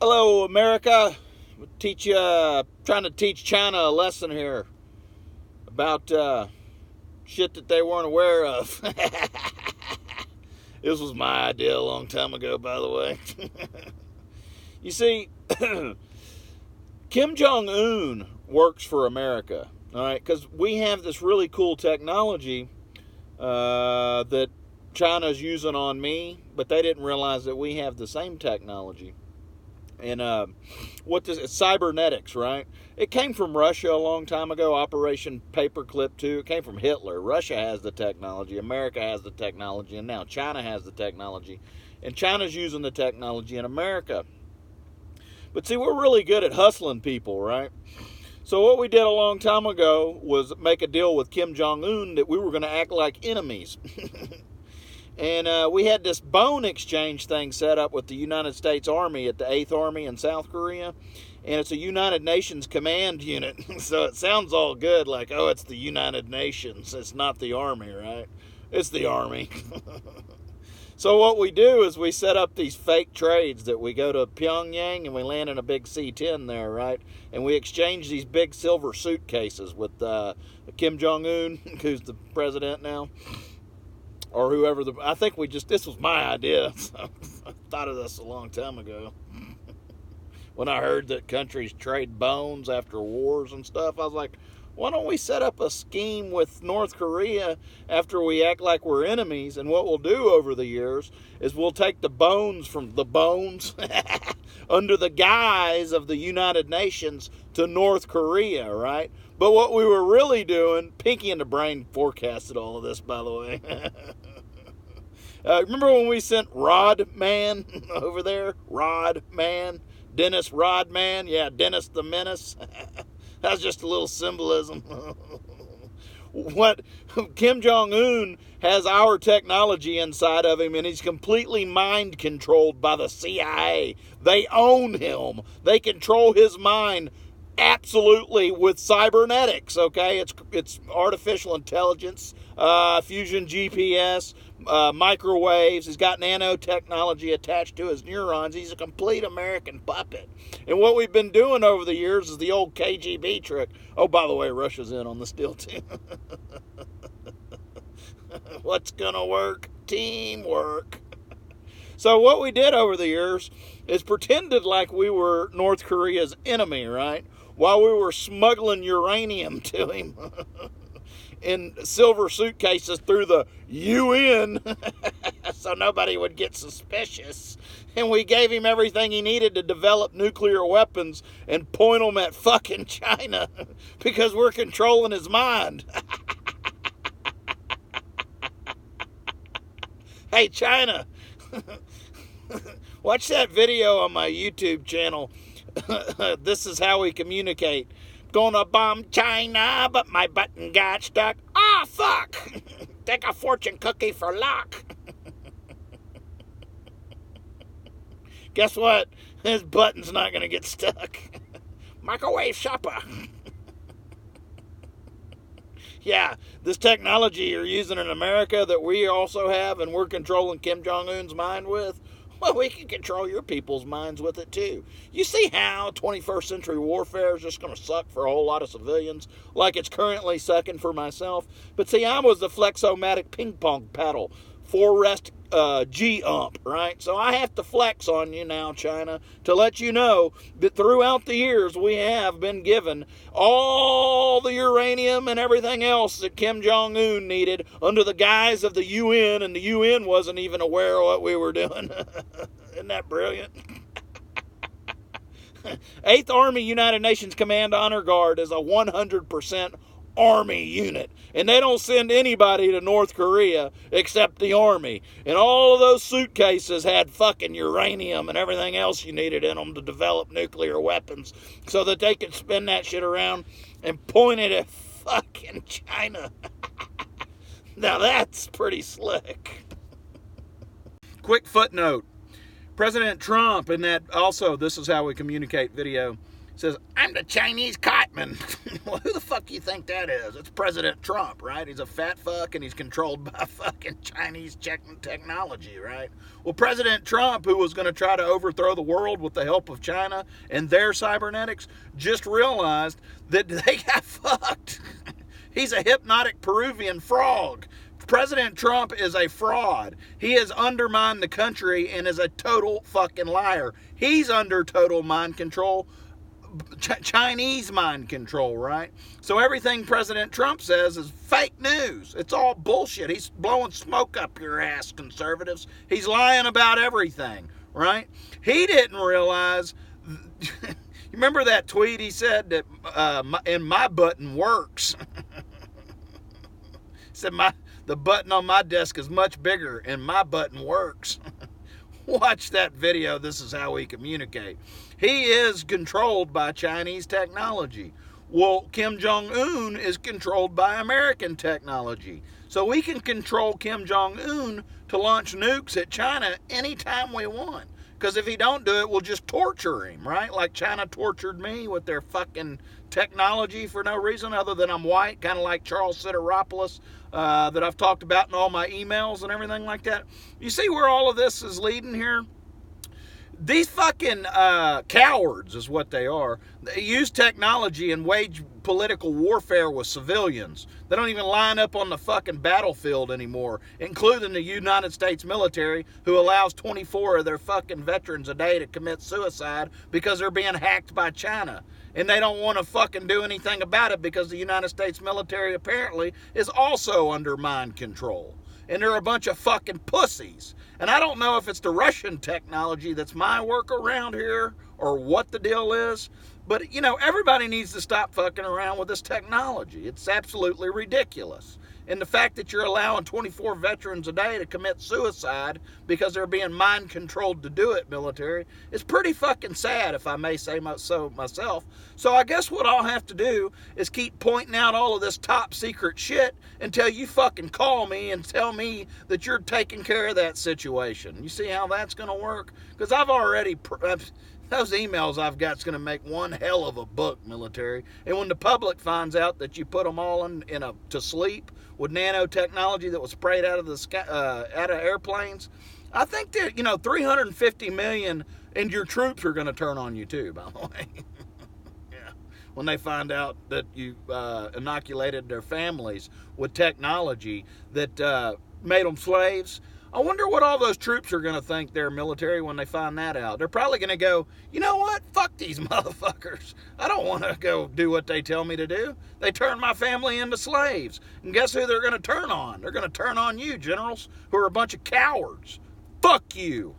Hello, America. Trying to teach China a lesson here about shit that they weren't aware of. This was my idea a long time ago, by the way. You see, Kim Jong-un works for America, all right? Because we have this really cool technology that China's using on me, but they didn't realize that we have the same technology. And it's cybernetics, right? It came from Russia a long time ago, Operation Paperclip 2. It came from Hitler. Russia has the technology, America has the technology, and now China has the technology. And China's using the technology in America. But see, we're really good at hustling people, right? So what we did a long time ago was make a deal with Kim Jong-un that we were going to act like enemies. And we had this bone exchange thing set up with the United States Army at the 8th Army in South Korea. And it's a United Nations command unit. So it sounds all good, like, oh, it's the United Nations. It's not the Army, right? It's the Army. So what we do is we set up these fake trades that we go to Pyongyang and we land in a big C-10 there, right? And we exchange these big silver suitcases with Kim Jong-un, who's the president now. Or whoever I think this was my idea. So I thought of this a long time ago. When I heard that countries trade bones after wars and stuff, I was like, why don't we set up a scheme with North Korea after we act like we're enemies? And what we'll do over the years is we'll take the bones from the bones under the guise of the United Nations to North Korea, right? But what we were really doing, Pinky and the Brain forecasted all of this, by the way. Remember when we sent Rodman over there? Rodman? Dennis Rodman? Yeah, Dennis the Menace. That was just a little symbolism. What Kim Jong-un has our technology inside of him, and he's completely mind controlled by the CIA. They own him. They control his mind absolutely with cybernetics, okay? It's artificial intelligence, fusion GPS, microwaves. He's got Nano-Technology attached to his neurons. He's a complete American puppet. And what we've been doing over the years is the old KGB trick. Oh, by the way, Russia's in on this deal too. What's gonna work? Teamwork. So what we did over the years is pretended like we were North Korea's enemy, right? While we were smuggling uranium to him in silver suitcases through the UN so nobody would get suspicious. And we gave him everything he needed to develop nuclear weapons and point them at fucking China because we're controlling his mind. Hey, China, watch that video on my YouTube channel. This is how we communicate. Gonna bomb China, but my button got stuck. Ah, fuck! Take a fortune cookie for luck. Guess what? His button's not gonna get stuck. Microwave shopper. Yeah, this technology you're using in America that we also have and we're controlling Kim Jong-un's mind with, well, we can control your people's minds with it too. You see how 21st century warfare is just going to suck for a whole lot of civilians, like it's currently sucking for myself? But see, I was the Flexomatic ping pong paddle, 4-rest G-ump, right? So I have to flex on you now, China, to let you know that throughout the years we have been given all the uranium and everything else that Kim Jong-un needed under the guise of the UN, and the UN wasn't even aware of what we were doing. Isn't that brilliant? 8th Army United Nations Command Honor Guard is a 100% Army unit, and they don't send anybody to North Korea except the Army. And all of those suitcases had fucking uranium and everything else you needed in them to develop nuclear weapons so that they could spin that shit around and point it at fucking China. Now that's pretty slick. Quick footnote. President Trump, in that also This Is How We Communicate video, says, I'm the Chinese Cartman. Well, who the fuck do you think that is? It's President Trump, right? He's a fat fuck and he's controlled by fucking Chinese technology, right? Well, President Trump, who was going to try to overthrow the world with the help of China and their cybernetics, just realized that they got fucked. He's a hypnotic Peruvian frog. President Trump is a fraud. He has undermined the country and is a total fucking liar. He's under total mind control. Chinese mind control, right? So everything President Trump says is fake news. It's all bullshit. He's blowing smoke up your ass, conservatives. He's lying about everything, right? He didn't realize. Remember that tweet he said that and my button works. He said the button on my desk is much bigger and my button works. Watch that video. This is how we communicate. He is controlled by Chinese technology. Well, Kim Jong-un is controlled by American technology. So we can control Kim Jong-un to launch nukes at China anytime we want. Because if he don't do it, we'll just torture him, right? Like China tortured me with their fucking technology for no reason other than I'm white, kind of like Charles Sideropoulos that I've talked about in all my emails and everything like that. You see where all of this is leading here? These fucking cowards is what they are. They use technology and wage political warfare with civilians. They don't even line up on the fucking battlefield anymore, including the United States military, who allows 24 of their fucking veterans a day to commit suicide because they're being hacked by China. And they don't want to fucking do anything about it because the United States military apparently is also under mind control. And they're a bunch of fucking pussies. And I don't know if it's the Russian technology that's my work around here or what the deal is. But, you know, everybody needs to stop fucking around with this technology. It's absolutely ridiculous. And the fact that you're allowing 24 veterans a day to commit suicide because they're being mind controlled to do it, military, is pretty fucking sad, if I may say so myself. So I guess what I'll have to do is keep pointing out all of this top secret shit until you fucking call me and tell me that you're taking care of that situation. You see how that's going to work? Because I've already... Those emails I've got is going to make one hell of a book, military. And when the public finds out that you put them all to sleep with Nano-Technology that was sprayed out of the sky, out of airplanes, I think that 350 million and your troops are going to turn on you too. By the way, yeah, when they find out that you inoculated their families with technology that made them slaves. I wonder what all those troops are going to think, their military, when they find that out. They're probably going to go, you know what? Fuck these motherfuckers. I don't want to go do what they tell me to do. They turn my family into slaves. And guess who they're going to turn on? They're going to turn on you, generals, who are a bunch of cowards. Fuck you.